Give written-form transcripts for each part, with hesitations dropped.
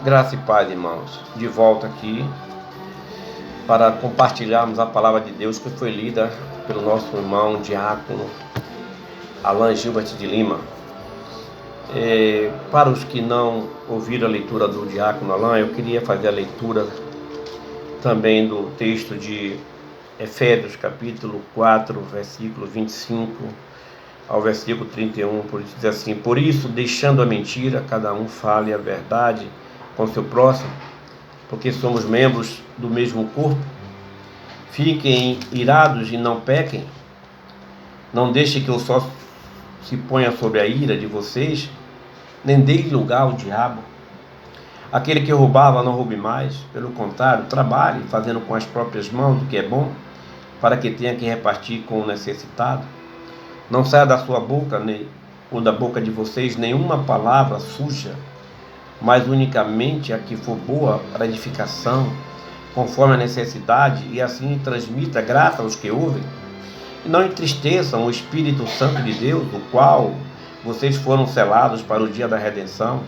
Graça e paz, irmãos. De volta aqui para compartilharmos a palavra de Deus que foi lida pelo nosso irmão diácono Alan Gilbert de Lima. Para os que não ouviram a leitura do diácono Alan, eu queria fazer a leitura também do texto de Efésios, capítulo 4, versículo 25 ao versículo 31, por isso diz assim: por isso, deixando a mentira, cada um fale a verdade com seu próximo, porque somos membros do mesmo corpo. Fiquem irados e não pequem. Não deixem que o sol se ponha sobre a ira de vocês, nem deem lugar ao diabo. Aquele que roubava, não roube mais, pelo contrário, trabalhe, fazendo com as próprias mãos o que é bom, para que tenha que repartir com o necessitado. Não saia da sua boca, nem ou da boca de vocês, nenhuma palavra suja, mas unicamente a que for boa para edificação, conforme a necessidade, e assim transmita graça aos que ouvem. E não entristeçam o Espírito Santo de Deus, do qual vocês foram selados para o dia da redenção.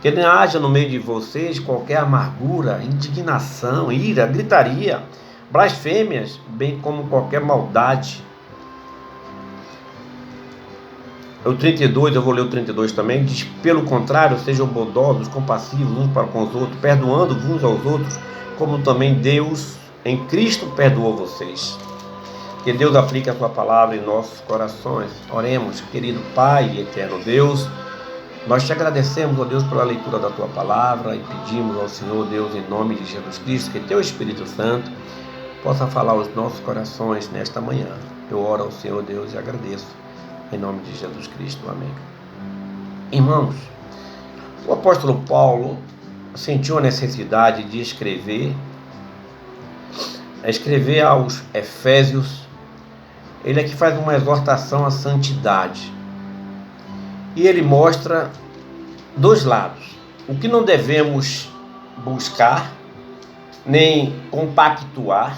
Que não haja no meio de vocês qualquer amargura, indignação, ira, gritaria, blasfêmias, bem como qualquer maldade. O 32, eu vou ler o 32 também, diz: pelo contrário, sejam bondosos, compassivos uns para com os outros, perdoando uns aos outros, como também Deus em Cristo perdoou vocês. Que Deus aplique a sua palavra em nossos corações. Oremos. Querido Pai e eterno Deus, nós te agradecemos, ó Deus, pela leitura da tua palavra e pedimos ao Senhor Deus, em nome de Jesus Cristo, que teu Espírito Santo possa falar aos nossos corações nesta manhã. Eu oro ao Senhor Deus e agradeço. Em nome de Jesus Cristo, amém. Irmãos, o apóstolo Paulo sentiu a necessidade de escrever aos Efésios. Ele aqui faz uma exortação à santidade. E ele mostra dois lados: o que não devemos buscar, nem compactuar,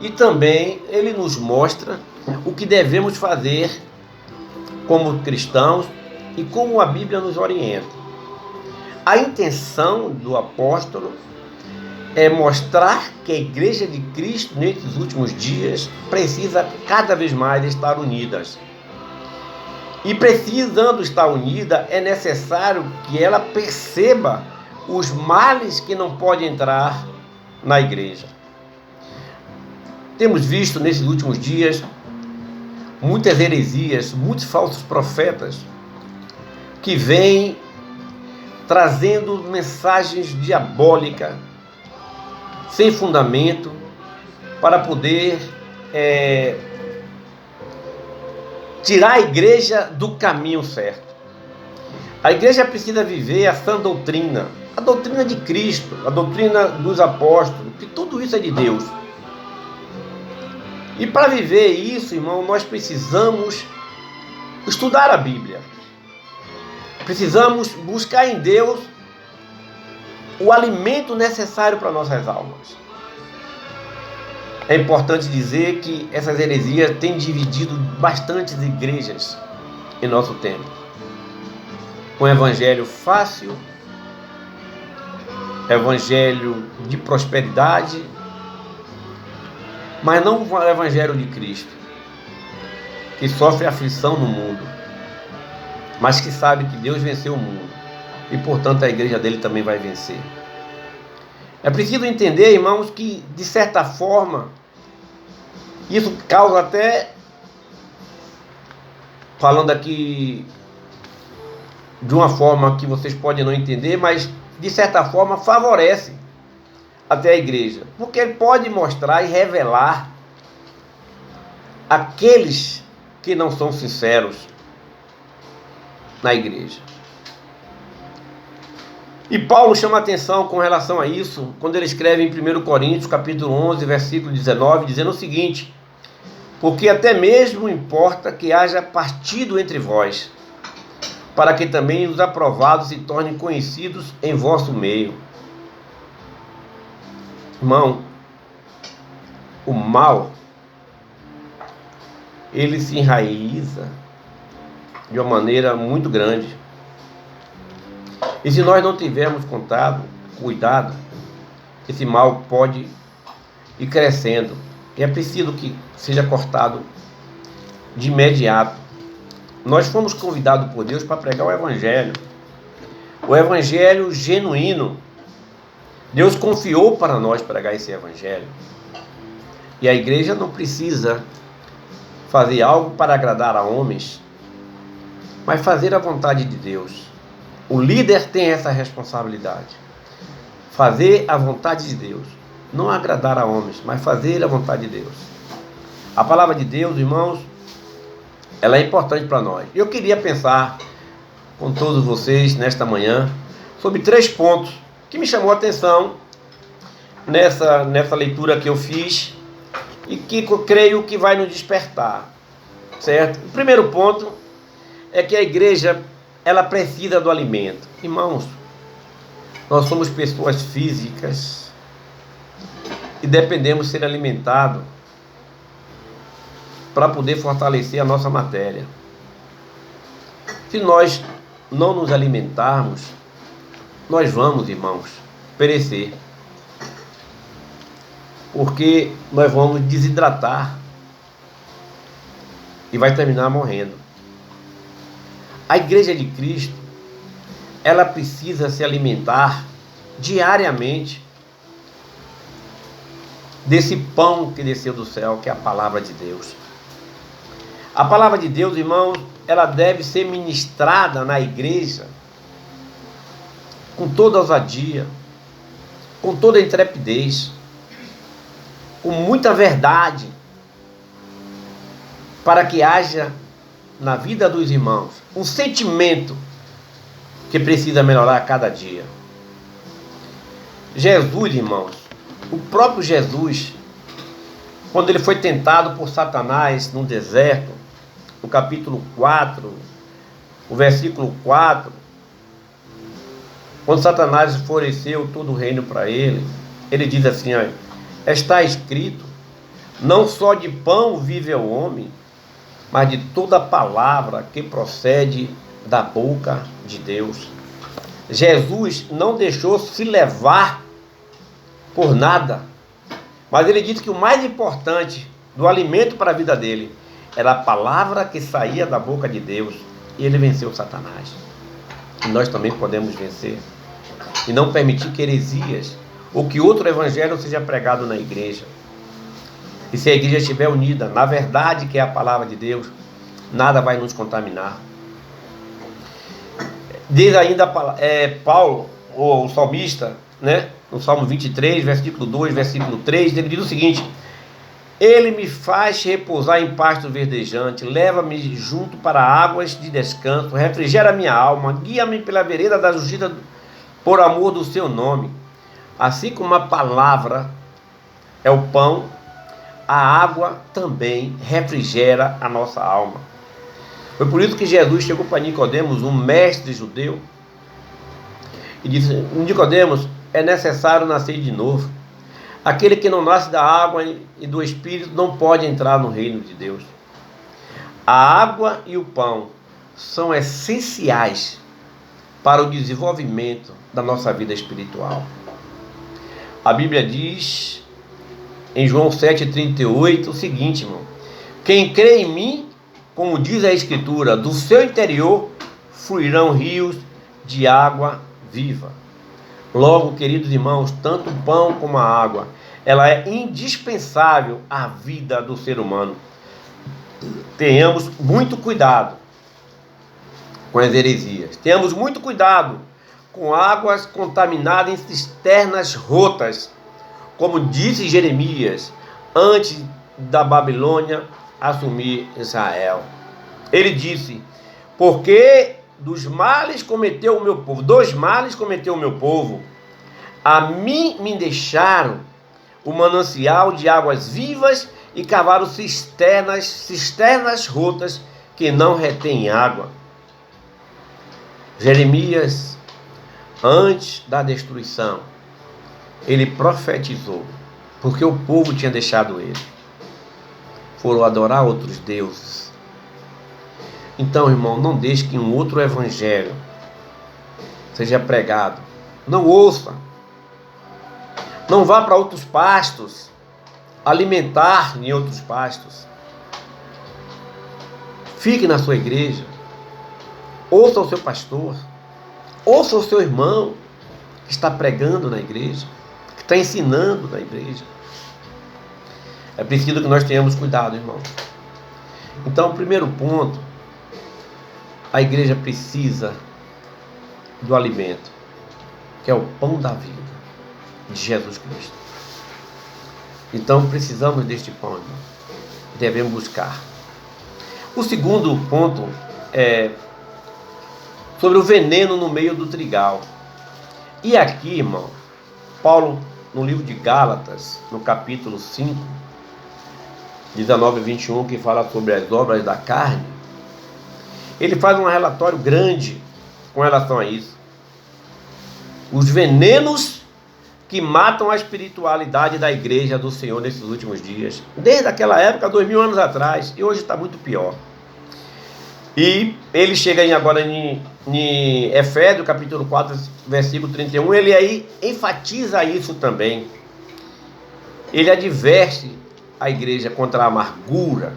e também ele nos mostra o que devemos fazer como cristãos e como a Bíblia nos orienta. A intenção do apóstolo é mostrar que a Igreja de Cristo nesses últimos dias precisa cada vez mais estar unidas. E precisando estar unida, é necessário que ela perceba os males que não podem entrar na igreja. Temos visto nesses últimos dias muitas heresias, muitos falsos profetas que vêm trazendo mensagens diabólicas, sem fundamento, para poder tirar a igreja do caminho certo. A igreja precisa viver a sã doutrina, a doutrina de Cristo, a doutrina dos apóstolos, que tudo isso é de Deus. E para viver isso, irmão, nós precisamos estudar a Bíblia. Precisamos buscar em Deus o alimento necessário para nossas almas. É importante dizer que essas heresias têm dividido bastantes igrejas em nosso tempo. Um evangelho fácil, evangelho de prosperidade, mas não o evangelho de Cristo, que sofre aflição no mundo, mas que sabe que Deus venceu o mundo e, portanto, a igreja dele também vai vencer. É preciso entender, irmãos, que, de certa forma, isso causa até, falando aqui de uma forma que vocês podem não entender, mas, de certa forma, favorece até a igreja, porque ele pode mostrar e revelar aqueles que não são sinceros na igreja. E Paulo chama atenção com relação a isso, quando ele escreve em 1 Coríntios, capítulo 11, versículo 19, dizendo o seguinte: porque até mesmo importa que haja partido entre vós, para que também os aprovados se tornem conhecidos em vosso meio. Irmão, o mal, ele se enraiza de uma maneira muito grande. E se nós não tivermos cuidado, esse mal pode ir crescendo. E é preciso que seja cortado de imediato. Nós fomos convidados por Deus para pregar o evangelho genuíno. Deus confiou para nós pregar esse evangelho. E a igreja não precisa fazer algo para agradar a homens, mas fazer a vontade de Deus. O líder tem essa responsabilidade. Fazer a vontade de Deus. Não agradar a homens, mas fazer a vontade de Deus. A palavra de Deus, irmãos, ela é importante para nós. Eu queria pensar com todos vocês nesta manhã sobre 3 pontos que me chamou a atenção nessa leitura que eu fiz e que eu creio que vai nos despertar, certo? O primeiro ponto é que a igreja, ela precisa do alimento. Irmãos, nós somos pessoas físicas e dependemos ser alimentados para poder fortalecer a nossa matéria. Se nós não nos alimentarmos, nós vamos, irmãos, perecer. Porque nós vamos desidratar e vai terminar morrendo. A igreja de Cristo, ela precisa se alimentar diariamente desse pão que desceu do céu, que é a palavra de Deus. A palavra de Deus, irmãos, ela deve ser ministrada na igreja com toda ousadia, com toda intrepidez, com muita verdade, para que haja na vida dos irmãos um sentimento que precisa melhorar a cada dia. Jesus, irmãos, o próprio Jesus, quando ele foi tentado por Satanás no deserto, no capítulo 4, o versículo 4, quando Satanás ofereceu todo o reino para ele, ele diz assim, olha, está escrito, não só de pão vive o homem, mas de toda palavra que procede da boca de Deus. Jesus não deixou se levar por nada, mas ele disse que o mais importante do alimento para a vida dele era a palavra que saía da boca de Deus, e ele venceu Satanás. E nós também podemos vencer e não permitir que heresias ou que outro evangelho seja pregado na igreja. E se a igreja estiver unida na verdade que é a palavra de Deus, nada vai nos contaminar. Diz ainda Paulo, o salmista, né? No Salmo 23, versículo 2, versículo 3, ele diz o seguinte: ele me faz repousar em pasto verdejante, leva-me junto para águas de descanso, refrigera minha alma, guia-me pela vereda da justiça por amor do seu nome. Assim como a palavra é o pão, a água também refrigera a nossa alma. Foi por isso que Jesus chegou para Nicodemos, um mestre judeu, e disse: Nicodemos, é necessário nascer de novo. Aquele que não nasce da água e do Espírito não pode entrar no reino de Deus. A água e o pão são essenciais para o desenvolvimento da nossa vida espiritual. A Bíblia diz em João 7,38 o seguinte, irmão: quem crê em mim, como diz a Escritura, do seu interior fluirão rios de água viva. Logo, queridos irmãos, tanto o pão como a água, ela é indispensável à vida do ser humano. Tenhamos muito cuidado com as heresias. Tenhamos muito cuidado com águas contaminadas em cisternas rotas, como disse Jeremias, antes da Babilônia assumir Israel. Ele disse: porque dos males cometeu o meu povo, 2 males cometeu o meu povo, a mim me deixaram o manancial de águas vivas e cavaram cisternas rotas que não retêm água. Jeremias, antes da destruição, ele profetizou, porque o povo tinha deixado ele, foram adorar outros deuses. Então, irmão, não deixe que um outro evangelho seja pregado. Não ouça. Não vá para outros pastos, alimentar em outros pastos. Fique na sua igreja. Ouça o seu pastor. Ouça o seu irmão que está pregando na igreja, que está ensinando na igreja. É preciso que nós tenhamos cuidado, irmão. Então, o primeiro ponto, a igreja precisa do alimento, que é o pão da vida de Jesus Cristo. Então, precisamos deste pão, irmão. Devemos buscar. O segundo ponto é sobre o veneno no meio do trigal. E aqui, irmão, Paulo, no livro de Gálatas, no capítulo 5, 19 e 21, que fala sobre as obras da carne, ele faz um relatório grande com relação a isso. Os venenos que matam a espiritualidade da igreja do Senhor nesses últimos dias. Desde aquela época, 2000 anos atrás, e hoje está muito pior. E ele chega agora em Efésios, capítulo 4, versículo 31, ele aí enfatiza isso também. Ele adverte a igreja contra a amargura.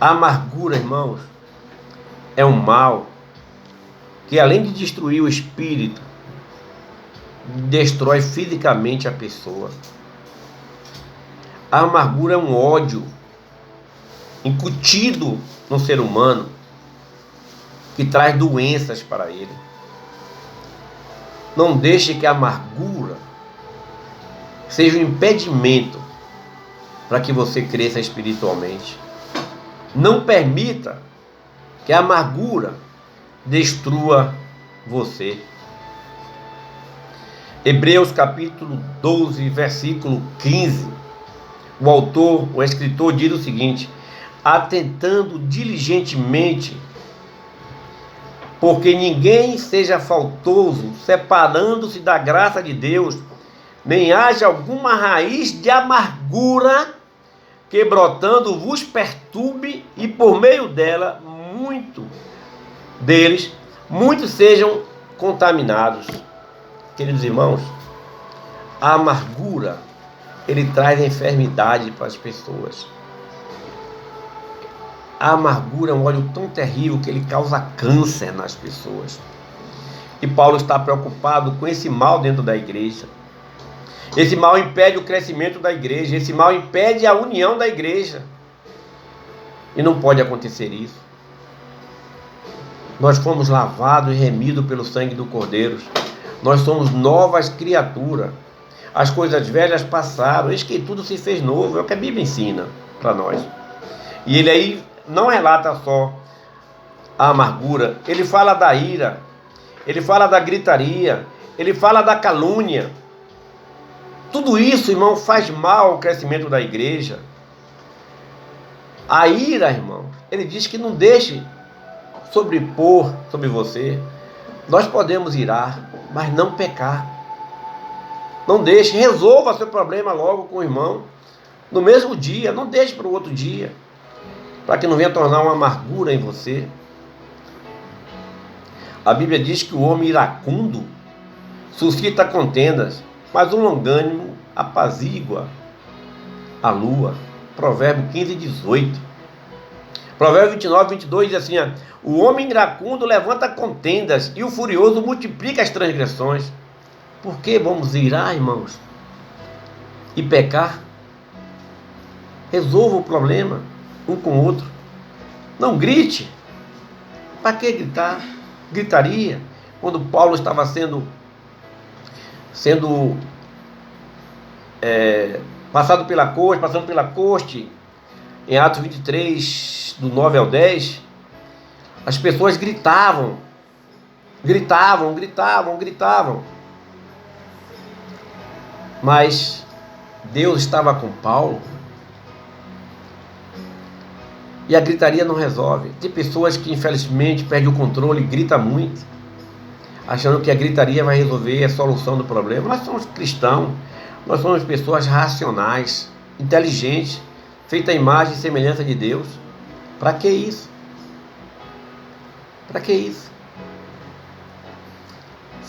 A amargura, irmãos, é um mal que, além de destruir o espírito, destrói fisicamente a pessoa. A amargura é um ódio incutido no ser humano que traz doenças para ele. Não deixe que a amargura seja um impedimento para que você cresça espiritualmente. Não permita que a amargura destrua você. Hebreus capítulo 12, versículo 15. O escritor diz o seguinte: atentando diligentemente, porque ninguém seja faltoso, separando-se da graça de Deus, nem haja alguma raiz de amargura que brotando vos perturbe, e por meio dela muitos sejam contaminados. Queridos irmãos, a amargura, ele traz enfermidade para as pessoas. A amargura é um óleo tão terrível que ele causa câncer nas pessoas. E Paulo está preocupado com esse mal dentro da igreja. Esse mal impede o crescimento da igreja. Esse mal impede a união da igreja. E não pode acontecer isso. Nós fomos lavados e remidos pelo sangue do Cordeiro. Nós somos novas criaturas. As coisas velhas passaram. Eis que tudo se fez novo. É o que a Bíblia ensina para nós. E ele aí não relata só a amargura. Ele fala da ira. Ele fala da gritaria. Ele fala da calúnia. Tudo isso, irmão, faz mal ao crescimento da igreja. A ira, irmão, ele diz que não deixe sobrepor sobre você. Nós podemos irar, mas não pecar. Não deixe, resolva seu problema logo com o irmão, no mesmo dia, não deixe para o outro dia, para que não venha tornar uma amargura em você. A Bíblia diz que o homem iracundo suscita contendas, mas o longânimo apazigua a lua. Provérbio 15, 18. Provérbio 29, 22 diz assim: o homem iracundo levanta contendas e o furioso multiplica as transgressões. Por que vamos irar, irmãos? E pecar? Resolva o problema um com o outro. Não grite. Para que gritar? Gritaria. Quando Paulo estava sendo passando pela corte, em Atos 23, do 9 ao 10, as pessoas gritavam. Mas Deus estava com Paulo. E a gritaria não resolve. Tem pessoas que infelizmente perdem o controle e gritam muito, achando que a gritaria vai resolver a solução do problema. Nós somos cristãos, nós somos pessoas racionais, inteligentes, feitas à imagem e semelhança de Deus. Para que isso? Para que isso?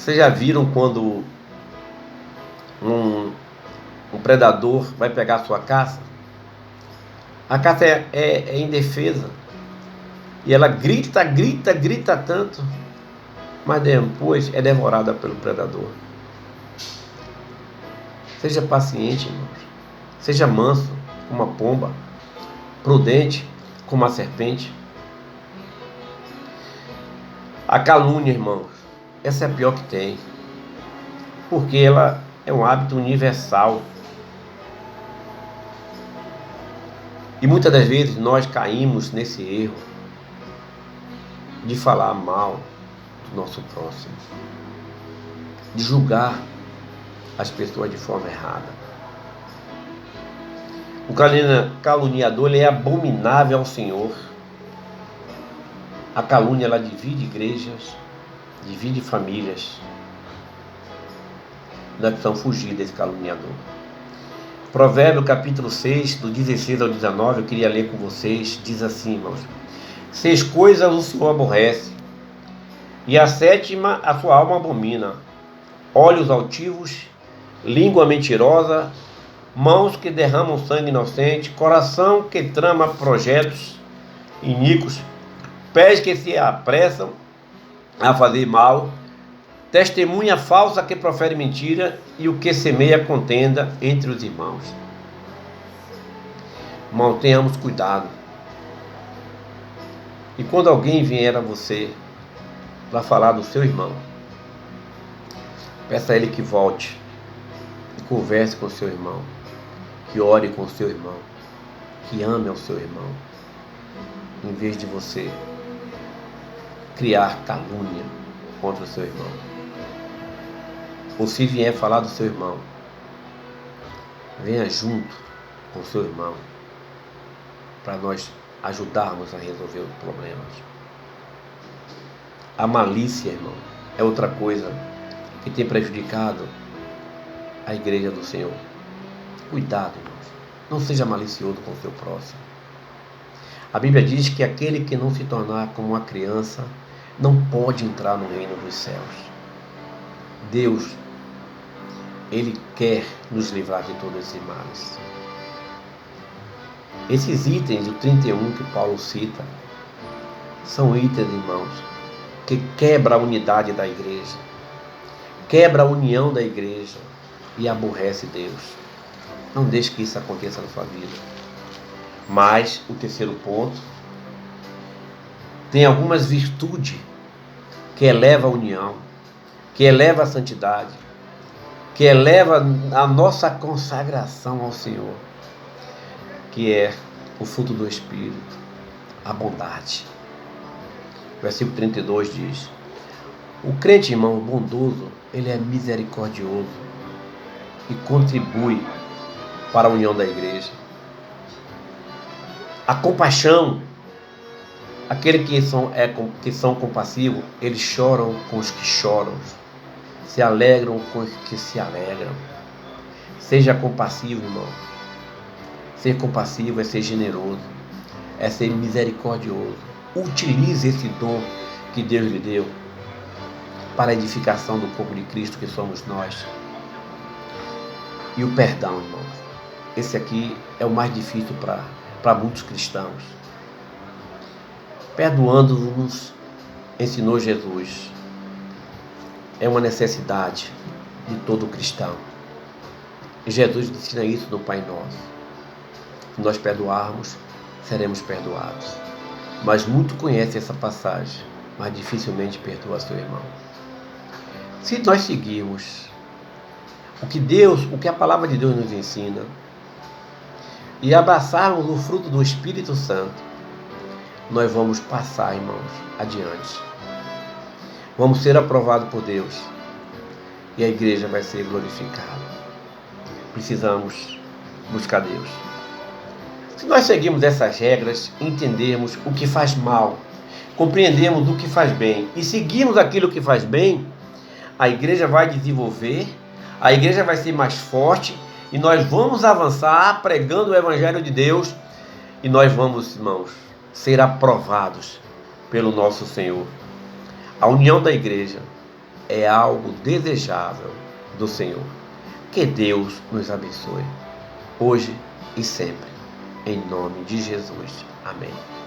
Vocês já viram quando um predador vai pegar a sua caça? A caça é indefesa. E ela grita tanto, mas depois é devorada pelo predador. Seja paciente, irmãos. Seja manso como uma pomba, prudente como uma serpente. A calúnia, irmãos, essa é a pior que tem, porque ela é um hábito universal. E muitas das vezes nós caímos nesse erro de falar mal do nosso próximo, de julgar as pessoas de forma errada. O caluniador, ele é abominável ao Senhor. A calúnia, ela divide igrejas, divide famílias. Nós precisamos fugir desse caluniador. Provérbio capítulo 6, do 16 ao 19, eu queria ler com vocês, diz assim, irmãos: 6 coisas o Senhor aborrece, e a 7ª a sua alma abomina: olhos altivos, língua mentirosa, mãos que derramam sangue inocente, coração que trama projetos iníquos, pés que se apressam a fazer mal, testemunha falsa que profere mentira e o que semeia contenda entre os irmãos. Irmão, tenhamos cuidado. E quando alguém vier a você para falar do seu irmão, peça a ele que volte e converse com o seu irmão, que ore com o seu irmão, que ame ao seu irmão, em vez de você criar calúnia contra o seu irmão. Ou se vier falar do seu irmão, venha junto com o seu irmão para nós ajudarmos a resolver os problemas. A malícia, irmão, é outra coisa que tem prejudicado a igreja do Senhor. Cuidado, irmãos. Não seja malicioso com o seu próximo. A Bíblia diz que aquele que não se tornar como uma criança não pode entrar no reino dos céus. Deus, Ele quer nos livrar de todos esses males. Esses itens do 31 que Paulo cita são itens, irmãos, que quebra a unidade da igreja, quebra a união da igreja e aborrece Deus. Não deixe que isso aconteça na sua vida. Mas o terceiro ponto, tem algumas virtudes que eleva a união, que eleva a santidade, que eleva a nossa consagração ao Senhor, que é o fruto do Espírito, a bondade. Versículo 32 diz: o crente, irmão, bondoso, ele é misericordioso e contribui para a união da igreja. A compaixão, aqueles que são compassivos, eles choram com os que choram, se alegram com os que se alegram. Seja compassivo, irmão. Ser compassivo é ser generoso, é ser misericordioso. Utilize esse dom que Deus lhe deu para a edificação do corpo de Cristo, que somos nós. E o perdão, irmãos. Esse aqui é o mais difícil para muitos cristãos. Perdoando-nos, ensinou Jesus. É uma necessidade de todo cristão. E Jesus ensina isso no Pai Nosso. Se nós perdoarmos, seremos perdoados. Mas muito conhece essa passagem, mas dificilmente perdoa seu irmão. Se nós seguirmos o que a palavra de Deus nos ensina e abraçarmos o fruto do Espírito Santo, nós vamos passar, irmãos, adiante. Vamos ser aprovados por Deus e a igreja vai ser glorificada. Precisamos buscar Deus. Se nós seguirmos essas regras, entendermos o que faz mal, compreendemos o que faz bem e seguirmos aquilo que faz bem, a igreja vai desenvolver, a igreja vai ser mais forte e nós vamos avançar pregando o Evangelho de Deus e nós vamos, irmãos, ser aprovados pelo nosso Senhor. A união da igreja é algo desejável do Senhor. Que Deus nos abençoe, hoje e sempre, em nome de Jesus. Amém.